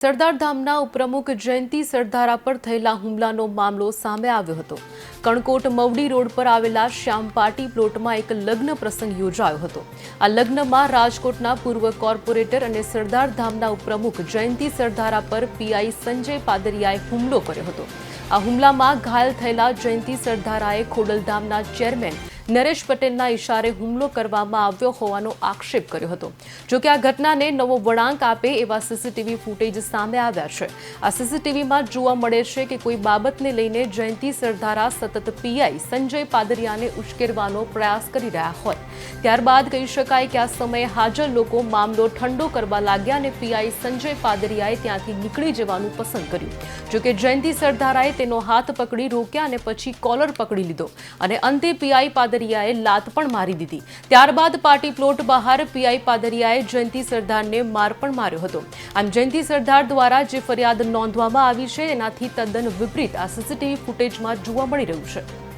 સરદાર ધામના ઉપપ્રમુખ જયંતિ સરદારા પર થયેલા હુમલાનો મામલો સામે આવ્યો હતો। કણકોટ મવડી રોડ પર આવેલા શ્યામ પાર્ટી પ્લોટમાં એક લગ્ન પ્રસંગ યોજાયો હતો। આ લગ્નમાં રાજકોટના પૂર્વ કોર્પોરેટર અને સરદાર ધામના ઉપપ્રમુખ જયંતિ સરદારા પર પીઆઈ સંજય પાદરિયાએ હુમલો કર્યો હતો। આ હુમલામાં ઘાયલ થયેલા જયંતિ સરદારાએ ખોડલધામના ચેરમેન નરેશ પટેલના ઇશારે હુમલો કરવામાં આવ્યો હોવાનો આક્ષેપ કર્યો હતો। જો કે આ ઘટનાને નવો વળાંક આપે એવા સીસીટીવી ફૂટેજ સામે આવ્યા છે। આ સીસીટીવીમાં જોવા મળે છે કે કોઈ બાબતને લઈને જયંતિ સરદારા સતત પીઆઈ સંજય પાદરિયાને ઉશ્કેરવાનો પ્રયાસ કરી રહ્યા હોય। ત્યારબાદ કહી શકાય કે આ સમયે હાજર લોકો મામલો ઠંડો કરવા લાગ્યા અને પીઆઈ સંજય પાદરિયાએ ત્યાંથી નીકળી જવાનું પસંદ કર્યું। જો કે જયંતિ સરદારાએ તેનો હાથ પકડી રોક્યા અને પછી કોલર પકડી લીધો અને અંતે પીઆઈ પાદરિયાએ લાત પણ મારી દીધી। ત્યારબાદ પાર્ટી પ્લોટ બહાર પીઆઈ પાદરિયાએ જયંતિ સરદારને માર પણ માર્યો હતો। આમ જયંતિ સરદાર દ્વારા જે ફરિયાદ નોંધવામાં આવી છે એનાથી તદ્દન વિપરીત આ સીસીટીવી ફૂટેજમાં જોવા મળી રહ્યું છે।